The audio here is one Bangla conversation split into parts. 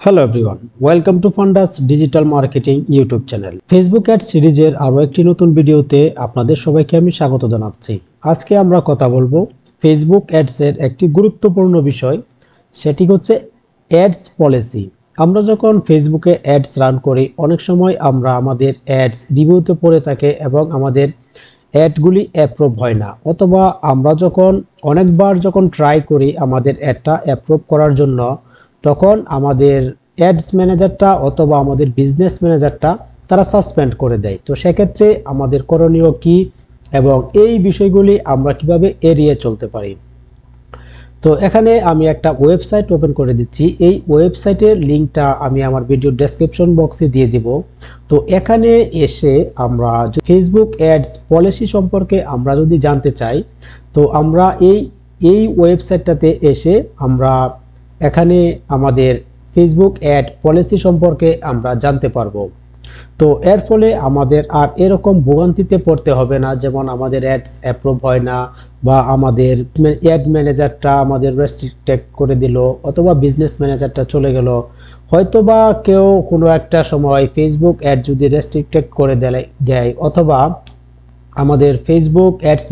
Hello everyone, welcome to ফান্ডাস digital marketing YouTube channel. Facebook ad সিরিজের আরও একটি নতুন ভিডিওতে আপনাদের সবাইকে আমি স্বাগত জানাচ্ছি। আজকে আমরা কথা বলবো ফেসবুক অ্যাডসের একটি গুরুত্বপূর্ণ বিষয়, সেটি হচ্ছে অ্যাডস পলিসি। আমরা যখন ফেসবুকে অ্যাডস রান করি, অনেক সময় আমরা আমাদের অ্যাডস রিভিউতে পড়ে থাকে এবং আমাদের অ্যাডগুলি অ্যাপ্রুভ হয় না, অথবা আমরা যখন অনেকবার ট্রাই করি আমাদের অ্যাডটা অ্যাপ্রুভ করার জন্য, তখন আমাদের অ্যাডস ম্যানেজারটা অথবা আমাদের বিজনেস ম্যানেজারটা তারা সাসপেন্ড করে দেয়। তো সেক্ষেত্রে আমাদের করণীয় কি এবং এই বিষয়গুলি আমরা কিভাবে এড়িয়ে চলতে পারি। তো এখানে আমি একটা ওয়েবসাইট ওপেন করে দিচ্ছি। এই ওয়েবসাইটের লিঙ্কটা আমি আমার ভিডিও ডেসক্রিপশন বক্সে দিয়ে দিব। তো এখানে এসে আমরা ফেসবুক অ্যাডস পলিসি সম্পর্কে আমরা যদি জানতে চাই, তো আমরা এই ওয়েবসাইটটাতে এসে আমরা এখানে আমাদের ফেসবুক অ্যাড পলিসি সম্পর্কে আমরা জানতে পারবো। তো এর ফলে আমাদের আর এরকম ভোগান্তিতে পড়তে হবে না, যেমন আমাদের অ্যাডস অ্যাপ্রুভ হয় না বা আমাদের অ্যাড ম্যানেজারটা আমাদের রেস্ট্রিক্টেড করে দিল অথবা বিজনেস ম্যানেজারটা চলে গেল। হয়তোবা কেউ কোনো একটা সময় ফেসবুক অ্যাড যদি রেস্ট্রিক্টেড করে দেয় অথবা আমাদের ফেসবুক অ্যাডস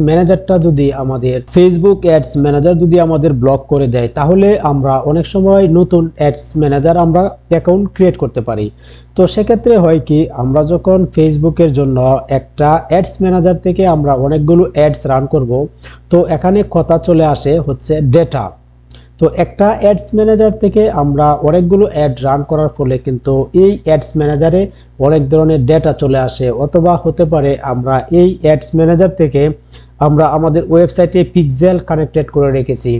ম্যানেজার যদি আমাদের ব্লক করে দেয়, তাহলে আমরা অনেক সময় নতুন অ্যাডস ম্যানেজার আমরা অ্যাকাউন্ট ক্রিয়েট করতে পারি। তো সেক্ষেত্রে হয় কি, আমরা যখন ফেসবুকের জন্য একটা অ্যাডস ম্যানেজার থেকে আমরা অনেকগুলো অ্যাডস রান করব, তো এখানে কথা চলে আসে হচ্ছে ডেটা। তো একটা অ্যাডস ম্যানেজার থেকে আমরা অনেকগুলো অ্যাড রান করার ফলে কিন্তু এই অ্যাডস ম্যানেজারে অনেক ধরনের ডেটা চলে আসে, অথবা হতে পারে আমরা এই অ্যাডস ম্যানেজার থেকে আমরা আমাদের ওয়েবসাইটে পিক্সেল কানেক্টেড করে রেখেছি।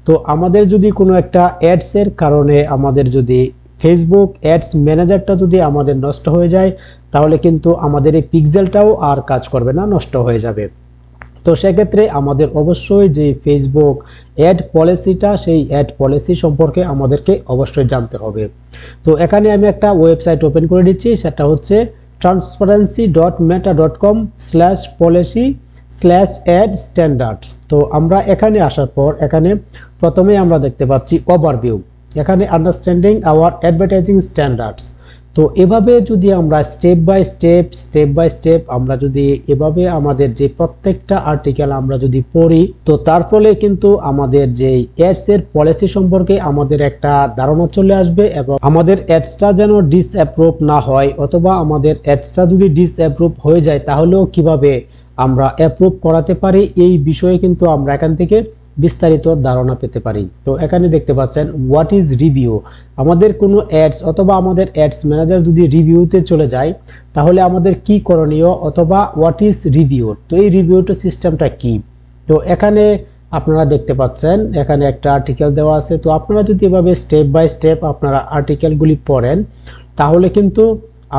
তো আমাদের যদি কোনো একটা অ্যাডসের কারণে আমাদের যদি ফেসবুক অ্যাডস ম্যানেজারটা যদি আমাদের নষ্ট হয়ে যায়, তাহলে কিন্তু আমাদের এই পিক্সেলটাও আর কাজ করবে না, নষ্ট হয়ে যাবে। তো সেক্ষেত্রে আমাদের অবশ্যই যে ফেসবুক অ্যাড পলিসিটা, সেই অ্যাড পলিসি সম্পর্কে আমাদেরকে অবশ্যই জানতে হবে। তো এখানে আমি একটা ওয়েবসাইট ওপেন করে দিচ্ছি, সেটা হচ্ছে transparency.meta.com/policy/ad-standards। তো আমরা এখানে আসার পর এখানে প্রথমেই আমরা দেখতে পাচ্ছি ওভারভিউ, এখানে আন্ডারস্ট্যান্ডিং আওয়ার অ্যাডভার্টাইজিং স্ট্যান্ডার্ডস। তো এভাবে যদি আমরা স্টেপ বাই স্টেপ আমরা যদি এভাবে আমাদের যে প্রত্যেকটা আর্টিকেল আমরা যদি পড়ি, তো তার ফলে কিন্তু আমাদের যে অ্যাডস এর পলিসি সম্পর্কে আমাদের একটা ধারণা চলে আসবে এবং আমাদের অ্যাডসটা যেন ডিসঅ্যাপ্রুভ না হয়, অথবা আমাদের অ্যাডসটা যদি ডিসঅ্যাপ্রুভ হয়ে যায় তাহলেও কিভাবে আমরা অ্যাপ্রুভ করাতে পারি, এই বিষয়ে কিন্তু আমরা এখান থেকে বিস্তারিত ধারণা পেতে পারি। তো এখানে দেখতে পাচ্ছেন হোয়াট ইজ রিভিউ। আমাদের কোনো অ্যাডস অথবা আমাদের অ্যাডস ম্যানেজার যদি রিভিউতে চলে যায়, তাহলে আমাদের কি করণীয়, অথবা হোয়াট ইজ রিভিউ। তো এই রিভিউটা সিস্টেমটা কি। তো এখানে আপনারা দেখতে পাচ্ছেন এখানে একটা আর্টিকেল দেওয়া আছে। তো আপনারা যদি এভাবে স্টেপ বাই স্টেপ আপনারা আর্টিকেলগুলি পড়েন, তাহলে কিন্তু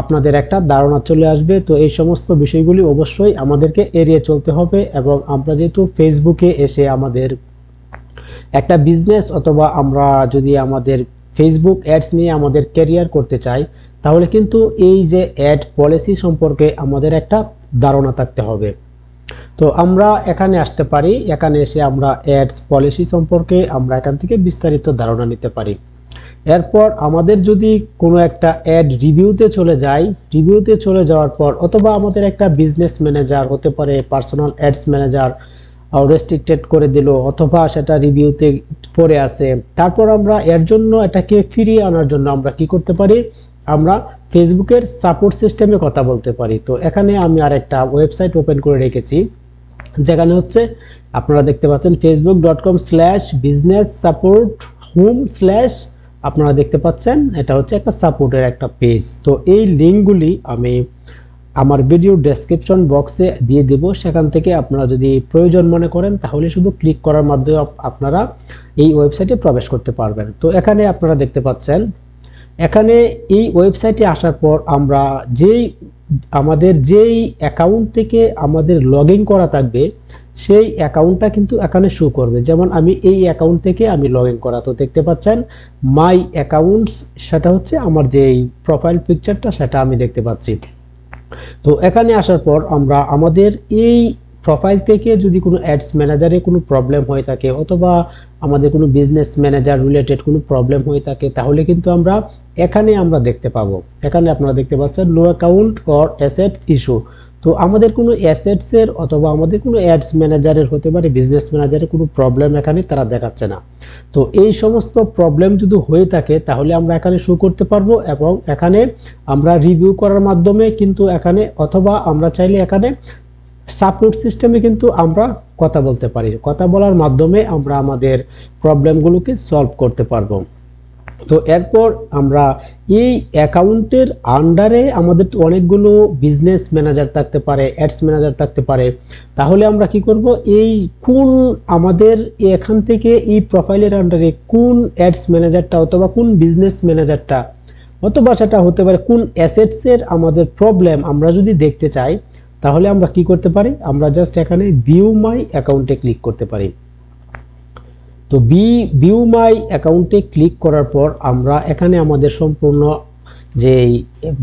আপনাদের একটা ধারণা চলে আসবে। তো এই সমস্ত বিষয়গুলি অবশ্যই আমাদেরকে এড়িয়ে চলতে হবে। এবং আমরা যেহেতু ফেসবুকে এসে আমাদের একটা বিজনেস অথবা আমরা যদি আমাদের ফেসবুক অ্যাডস নিয়ে আমাদের ক্যারিয়ার করতে চাই, তাহলে কিন্তু এই যে অ্যাড পলিসি সম্পর্কে আমাদের একটা ধারণা থাকতে হবে। তো আমরা এখানে আসতে পারি, এখানে এসে আমরা অ্যাডস পলিসি সম্পর্কে আমরা এখান থেকে বিস্তারিত ধারণা নিতে পারি। এরপর আমাদের যদি কোনো একটা অ্যাড রিভিউতে চলে যাওয়ার পর, অথবা আমাদের একটা বিজনেস ম্যানেজার হতে পারে, পার্সোনাল অ্যাডস ম্যানেজার রেস্ট্রিক্টেড করে দিল, অথবা সেটা রিভিউতে পড়ে আছে, তারপর আমরা এর জন্য এটাকে ফিরিয়ে আনার জন্য আমরা কি করতে পারি, আমরা ফেসবুকের সাপোর্ট সিস্টেমে কথা বলতে পারি। তো এখানে আমি আর একটা ওয়েবসাইট ওপেন করে রেখেছি, যেখানে হচ্ছে আপনারা দেখতে পাচ্ছেন facebook.com/business-support-home/ আপনারা দেখতে পাচ্ছেন এটা হচ্ছে একটা সাপোর্টের একটা পেজ। তো এই লিঙ্কগুলি আমি আমার ভিডিও ডেসক্রিপশন বক্সে দিয়ে দেব, সেখান থেকে আপনারা যদি প্রয়োজন মনে করেন তাহলে শুধু ক্লিক করার মাধ্যমে আপনারা এই ওয়েবসাইটে প্রবেশ করতে পারবেন। তো এখানে আপনারা দেখতে পাচ্ছেন, এখানে এই ওয়েবসাইটে আসার পর আমরা আমাদের যেই অ্যাকাউন্ট থেকে আমাদের লগ ইন করা থাকবে, সেই অ্যাকাউন্টটা কিন্তু এখানে শো করবে। যেমন আমি এই অ্যাকাউন্ট থেকে আমি লগ ইন করা, তো দেখতে পাচ্ছেন মাই অ্যাকাউন্টস, সেটা হচ্ছে আমার যেই প্রোফাইল পিকচারটা সেটা আমি দেখতে পাচ্ছি। তো এখানে আসার পর আমরা আমাদের এই প্রোফাইল থেকে যদি কোনো অ্যাডস ম্যানেজারে কোনো প্রবলেম হয়ে থাকে অথবা আমাদের কোনো বিজনেস ম্যানেজার রিলেটেড কোনো প্রবলেম হয়ে থাকে তাহলে কিন্তু আমরা এখানে আমরা দেখতে পাবো। এখানে আপনারা দেখতে পাচ্ছেন no account or assets issue. তো আমাদের কোনো অ্যাসেটসের অথবা আমাদের কোনো অ্যাডস ম্যানেজারের হতে পারে বিজনেস ম্যানেজারের কোনো প্রবলেম এখানে তারা দেখাচ্ছে না। তো এই সমস্ত প্রবলেম যদি হয়ে থাকে তাহলে আমরা এখানে শো করতে পারবো এবং এখানে আমরা রিভিউ করার মাধ্যমে কিন্তু এখানে অথবা আমরা চাইলে এখানে সাপোর্ট সিস্টেমে কিন্তু আমরা কথা বলতে পারি। কথা বলার মাধ্যমে আমরা আমাদের প্রবলেমগুলোকে সলভ করতে পারবো। তো এরপর আমরা এই অ্যাকাউন্টের আন্ডারে আমাদের তো অনেকগুলো বিজনেস ম্যানেজার থাকতে পারে, অ্যাডস ম্যানেজার থাকতে পারে। তাহলে আমরা কি করব, এই কোন আমাদের এখান থেকে এই প্রোফাইলের আন্ডারে কোন অ্যাডস ম্যানেজারটা অথবা কোন বিজনেস ম্যানেজারটা অথবা সেটা হতে পারে কোন অ্যাসেটসের আমাদের প্রবলেম আমরা যদি দেখতে চাই তাহলে আমরা কি করতে পারি, আমরা জাস্ট এখানে ভিউ মাই অ্যাকাউন্টে ক্লিক করতে পারি। তো ভিউ মাই অ্যাকাউন্টে ক্লিক করার পর আমরা এখানে আমাদের সম্পূর্ণ যে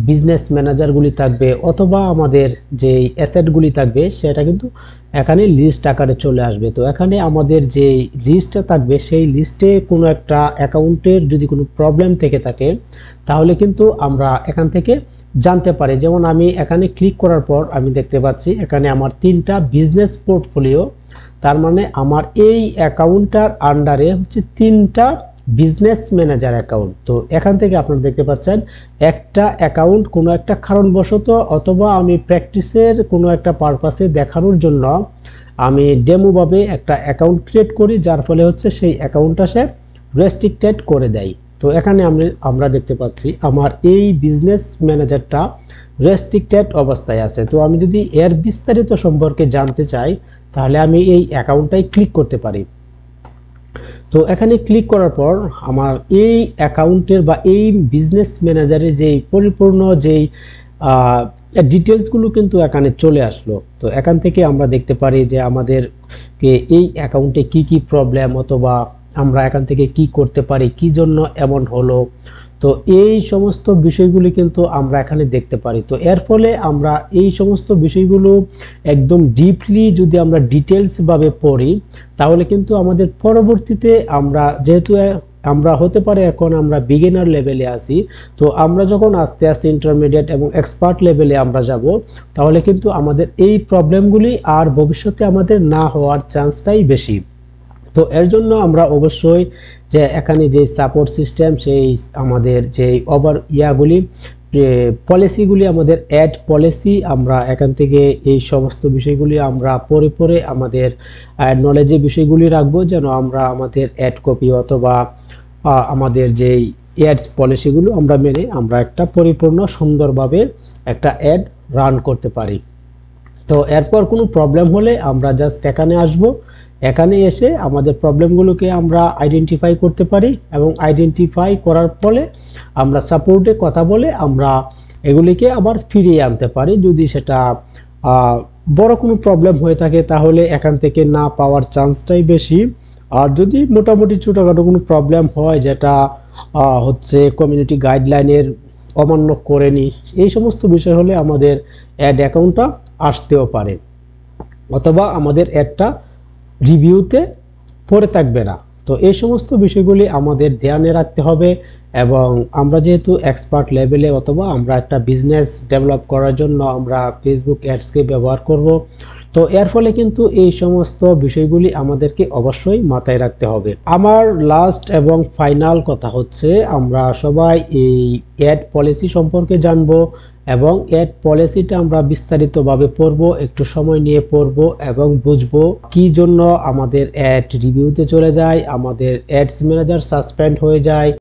বিজনেস ম্যানেজারগুলি থাকবে অথবা আমাদের যে অ্যাসেটগুলি থাকবে সেটা কিন্তু এখানে লিস্ট আকারে চলে আসবে। তো এখানে আমাদের যে লিস্টটা থাকবে সেই লিস্টে কোনো একটা অ্যাকাউন্টের যদি কোনো প্রবলেম থেকে থাকে তাহলে কিন্তু আমরা এখান থেকে জানতে পারি। যেমন আমি এখানে ক্লিক করার পর আমি দেখতে পাচ্ছি এখানে আমার 3টা বিজনেস পোর্টফোলিও, তার মানে আমার এই অ্যাকাউন্টটার আন্ডারে হচ্ছে 3টা বিজনেস ম্যানেজার অ্যাকাউন্ট। তো এখান থেকে আপনারা দেখতে পাচ্ছেন একটা অ্যাকাউন্ট কোনো একটা কারণবশত অথবা আমি প্র্যাকটিসের কোনো একটা পারপাসে দেখানোর জন্য আমি ডেমোভাবে একটা অ্যাকাউন্ট ক্রিয়েট করি, যার ফলে হচ্ছে সেই অ্যাকাউন্টটা সে রেস্ট্রিক্টেড করে দেয়। তো এখানে আমরা দেখতে পাচ্ছি আমার এই বিজনেস ম্যানেজারটা রেস্ট্রিক্টেড অবস্থায় আছে। তো আমি যদি এর বিস্তারিত সম্পর্কে জানতে চাই তাহলে আমি এই অ্যাকাউন্টটাই ক্লিক করতে পারি। তো এখানে ক্লিক করার পর আমার এই অ্যাকাউন্টের বা এই বিজনেস ম্যানেজারের যেই পরিপূর্ণ যেই ডিটেলসগুলো কিন্তু এখানে চলে আসলো। তো এখান থেকে আমরা দেখতে পারি যে আমাদের এই অ্যাকাউন্টে কি কি প্রবলেম অথবা আমরা এখান থেকে কি করতে পারি, কি জন্য এমন হলো, তো এই সমস্ত বিষয়গুলি কিন্তু আমরা এখানে দেখতে পারি। তো এর ফলে আমরা এই সমস্ত বিষয়গুলো একদম ডিপলি যদি আমরা ডিটেলস ভাবে পড়ি তাহলে কিন্তু আমাদের পরবর্তীতে আমরা যেহেতু আমরা হতে পারে এখন আমরা বিগিনার লেভেলে আছি, তো আমরা যখন আস্তে আস্তে ইন্টারমিডিয়েট এবং এক্সপার্ট লেভেলে আমরা যাব তাহলে কিন্তু আমাদের এই প্রবলেমগুলি আর ভবিষ্যতে আমাদের না হওয়ার চান্সটাই বেশি। তো এর জন্য আমরা অবশ্যই যে এখানে যে সাপোর্ট সিস্টেম সেই আমাদের যে পলিসিগুলি আমাদের অ্যাড পলিসি আমরা এখান থেকে এই সমস্ত বিষয়গুলি আমরা পরে আমাদের নলেজে বিষয়গুলি রাখবো যেন আমরা আমাদের অ্যাড কপি অথবা আমাদের যেই অ্যাডস পলিসিগুলো আমরা মেনে আমরা একটা পরিপূর্ণ সুন্দরভাবে একটা অ্যাড রান করতে পারি। তো এরপর কোনো প্রবলেম হলে আমরা জাস্ট এখানে আসব, এখানে এসে আমাদের প্রবলেমগুলোকে আমরা আইডেন্টিফাই করতে পারি এবং আইডেন্টিফাই করার ফলে আমরা সাপোর্টে কথা বলে আমরা এগুলিকে আবার ফিরিয়ে আনতে পারি। যদি সেটা বড় কোনো প্রবলেম হয়ে থাকে তাহলে এখান থেকে না পাওয়ার চান্সটাই বেশি। আর যদি মোটামুটি ছোটোখাটো কোনো প্রবলেম হয় যেটা হচ্ছে কমিউনিটি গাইডলাইনের অমান্য করেনি, এই সমস্ত বিষয় হলে আমাদের অ্যাড অ্যাকাউন্টটা আসতেও পারে অথবা আমাদের অ্যাডটা রিভিউতে পড়ে থাকবে না। তো এই সমস্ত বিষয়গুলি আমাদের ধ্যানে রাখতে হবে এবং আমরা যেহেতু এক্সপার্ট লেভেলে অথবা আমরা একটা বিজনেস ডেভেলপ করার জন্য আমরা ফেসবুক অ্যাডসকে ব্যবহার করব, তো এর ফলে কিন্তু এই সমস্ত বিষয়গুলি আমাদেরকে অবশ্যই মাথায় রাখতে হবে। আমার লাস্ট এবং ফাইনাল কথা হচ্ছে আমরা সবাই এই অ্যাড পলিসি সম্পর্কে জানবো এবং অ্যাড পলিসিটা আমরা বিস্তারিতভাবে পড়বো, একটু সময় নিয়ে পড়বো এবং বুঝবো কি জন্য আমাদের অ্যাড রিভিউতে চলে যায়, আমাদের অ্যাডস ম্যানেজার সাসপেন্ড হয়ে যায়।